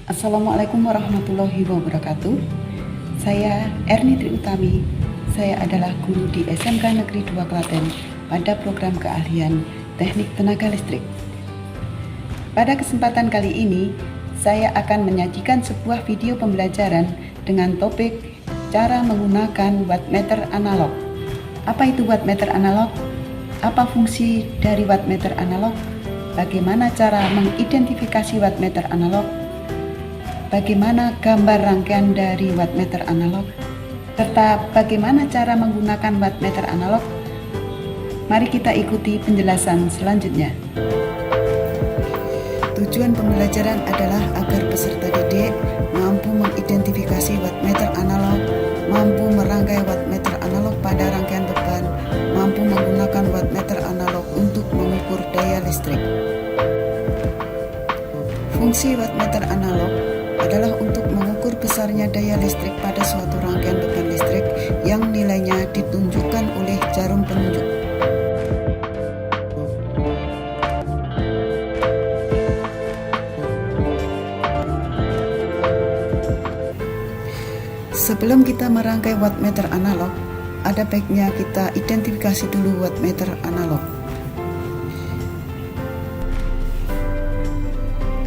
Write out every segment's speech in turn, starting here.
Assalamualaikum warahmatullahi wabarakatuh. Saya Erni Tri Utami. Saya adalah guru di SMK Negeri 2 Klaten pada program keahlian Teknik Tenaga Listrik. Pada kesempatan kali ini, saya akan menyajikan sebuah video pembelajaran dengan topik cara menggunakan wattmeter analog. Apa itu wattmeter analog? Apa fungsi dari wattmeter analog? Bagaimana cara mengidentifikasi wattmeter analog? Bagaimana gambar rangkaian dari wattmeter analog, serta bagaimana cara menggunakan wattmeter analog. Mari kita ikuti penjelasan selanjutnya. Tujuan pembelajaran adalah agar peserta didik mampu mengidentifikasi wattmeter analog, mampu merangkai wattmeter analog pada rangkaian beban, mampu menggunakan wattmeter analog untuk mengukur daya listrik. Fungsi wattmeter analog adalah untuk mengukur besarnya daya listrik pada suatu rangkaian beban listrik yang nilainya ditunjukkan oleh jarum penunjuk. Sebelum kita merangkai wattmeter analog, ada baiknya kita identifikasi dulu wattmeter analog.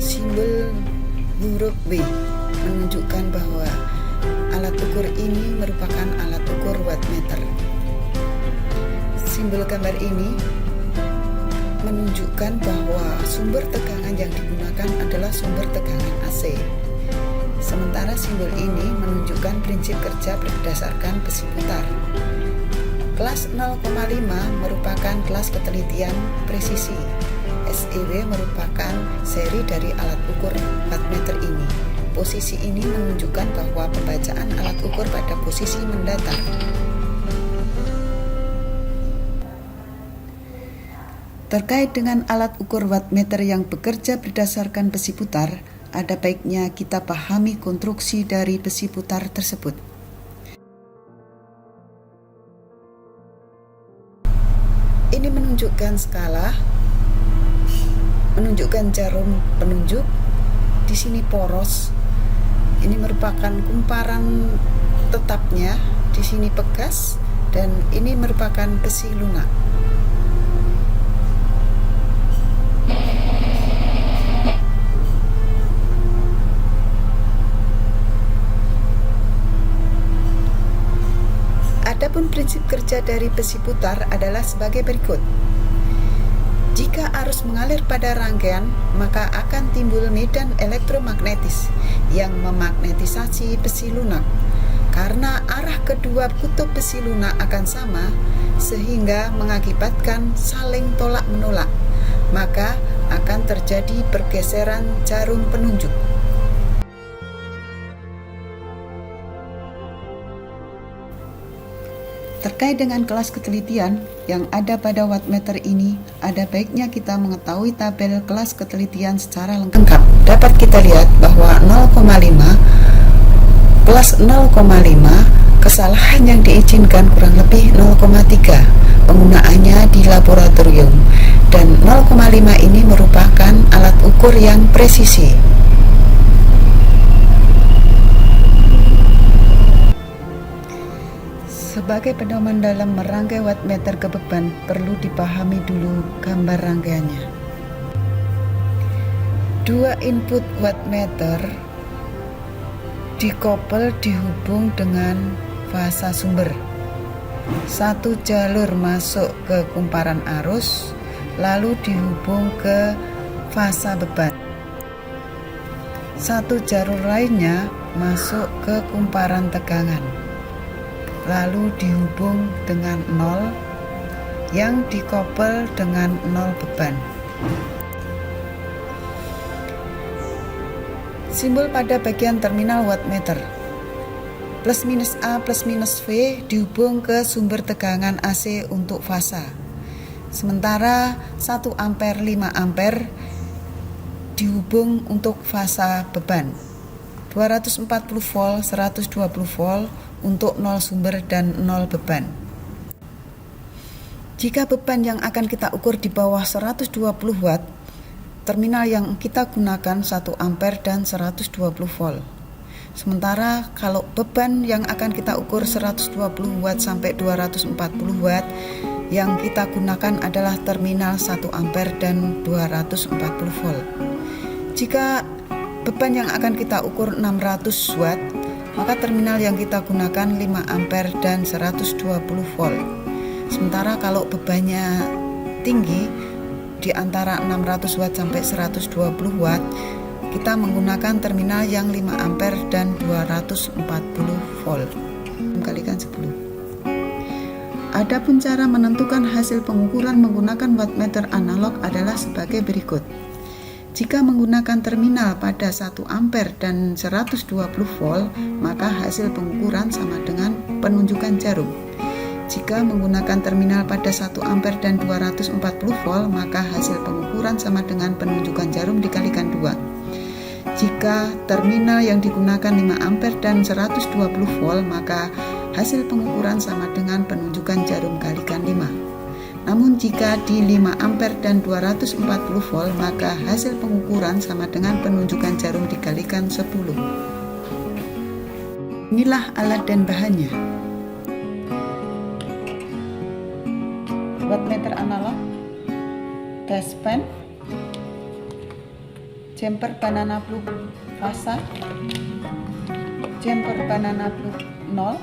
Simbol huruf W menunjukkan bahwa alat ukur ini merupakan alat ukur wattmeter. Simbol gambar ini menunjukkan bahwa sumber tegangan yang digunakan adalah sumber tegangan AC. Sementara simbol ini menunjukkan prinsip kerja berdasarkan besi putar. Kelas 0,5 merupakan kelas ketelitian presisi. SEW merupakan seri dari alat ukur wattmeter ini. Posisi ini menunjukkan bahwa pembacaan alat ukur pada posisi mendatar. Terkait dengan alat ukur wattmeter yang bekerja berdasarkan besi putar, ada baiknya kita pahami konstruksi dari besi putar tersebut. Ini menunjukkan skala, menunjukkan jarum penunjuk. Di sini poros. Ini merupakan kumparan tetapnya. Di sini pegas dan ini merupakan besi lunak. Adapun prinsip kerja dari besi putar adalah sebagai berikut. Jika arus mengalir pada rangkaian, maka akan timbul medan elektromagnetis yang memagnetisasi besi lunak. Karena arah kedua kutub besi lunak akan sama, sehingga mengakibatkan saling tolak-menolak, maka akan terjadi pergeseran jarum penunjuk. Terkait dengan kelas ketelitian yang ada pada wattmeter ini, ada baiknya kita mengetahui tabel kelas ketelitian secara lengkap. Dapat kita lihat bahwa 0,5 plus 0,5 kesalahan yang diizinkan kurang lebih 0,3 penggunaannya di laboratorium, dan 0,5 ini merupakan alat ukur yang presisi. Sebagai pedoman dalam merangkai wattmeter ke beban, perlu dipahami dulu gambar rangkaiannya. Dua input wattmeter dikoppel dihubung dengan fasa sumber. Satu jalur masuk ke kumparan arus, lalu dihubung ke fasa beban. Satu jalur lainnya masuk ke kumparan tegangan, lalu dihubung dengan 0 yang dikoppel dengan 0 beban. Simbol pada bagian terminal wattmeter. Plus minus A plus minus V dihubung ke sumber tegangan AC untuk fasa. Sementara 1 ampere 5 ampere dihubung untuk fasa beban. 240 volt, 120 volt untuk 0 sumber dan 0 beban. Jika beban yang akan kita ukur di bawah 120 watt, terminal yang kita gunakan 1 ampere dan 120 volt. Sementara kalau beban yang akan kita ukur 120 watt sampai 240 watt, yang kita gunakan adalah terminal 1 ampere dan 240 volt. Jika beban yang akan kita ukur 600 watt, maka terminal yang kita gunakan 5 ampere dan 120 volt. Sementara kalau bebannya tinggi di antara 600 watt sampai 120 watt, kita menggunakan terminal yang 5 ampere dan 240 volt. Kalikan 10. Adapun cara menentukan hasil pengukuran menggunakan wattmeter analog adalah sebagai berikut. Jika menggunakan terminal pada 1 ampere dan 120 volt, maka hasil pengukuran sama dengan penunjukan jarum. Jika menggunakan terminal pada 1 ampere dan 240 volt, maka hasil pengukuran sama dengan penunjukan jarum dikalikan 2. Jika terminal yang digunakan 5 ampere dan 120 volt, maka hasil pengukuran sama dengan penunjukan jarum kalikan 5. Namun jika di 5 ampere dan 240 volt, maka hasil pengukuran sama dengan penunjukan jarum dikalikan 10. Inilah alat dan bahannya. Wattmeter analog, dustpan, jumper banana plug fasa, jumper banana plug 0.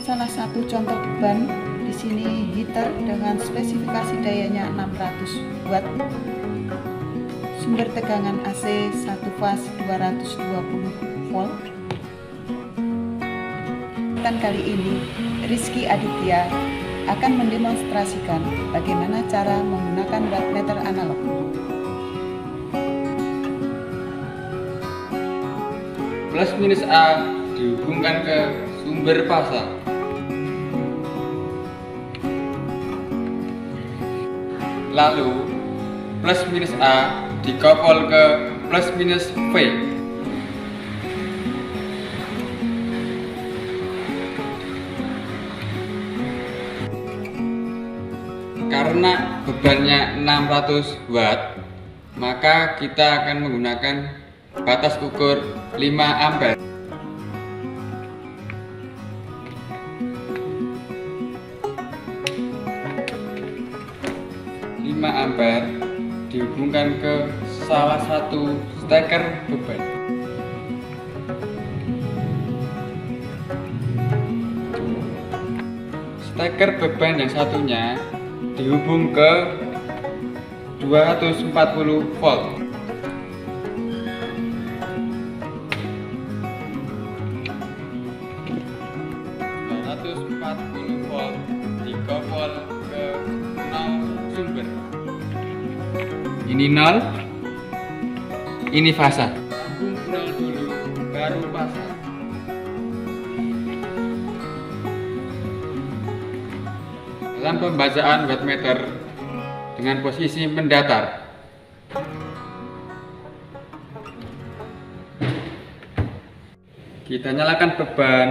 Salah satu contoh beban di sini heater dengan spesifikasi dayanya 600 watt. Sumber tegangan AC 1 fase 220 volt. Dan kali ini Rizky Aditya akan mendemonstrasikan bagaimana cara menggunakan wattmeter analog. Plus minus A dihubungkan ke sumber fasa. Lalu plus minus A dikopol ke plus minus V. Karena bebannya 600 watt, maka kita akan menggunakan batas ukur 5 ampere. Ampere dihubungkan ke salah satu steker beban. Steker beban yang satunya dihubung ke 240 volt. Volt dikopol ke 0 sumber. Ini 0, ini fasa. Sambung 0 dulu, baru fasa. Dalam pembacaan wattmeter dengan posisi mendatar, kita nyalakan beban,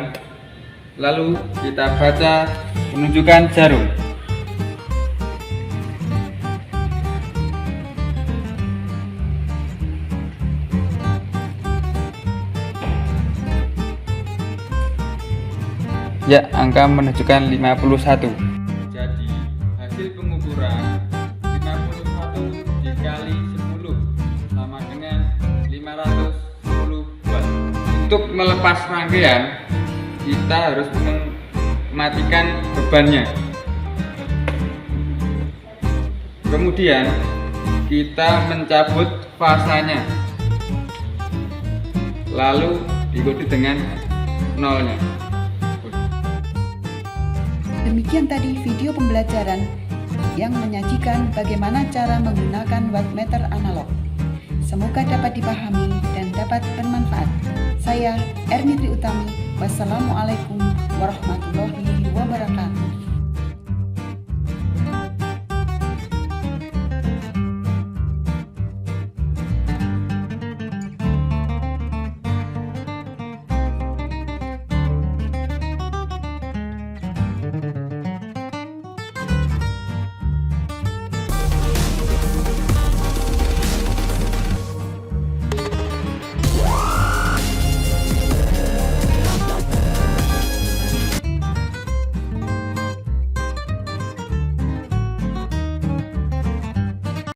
lalu kita baca penunjukan jarum. Ya, angka menunjukkan 51. Jadi, hasil pengukuran 51 dikali 10 sama dengan 510 watt. Untuk melepas rangkaian, kita harus mematikan bebannya. Kemudian, kita mencabut fasanya. Lalu diikuti dengan nolnya. Demikian tadi video pembelajaran yang menyajikan bagaimana cara menggunakan wattmeter analog. Semoga dapat dipahami dan dapat bermanfaat. Saya Erni Tri Utami. Wassalamualaikum warahmatullahi wabarakatuh.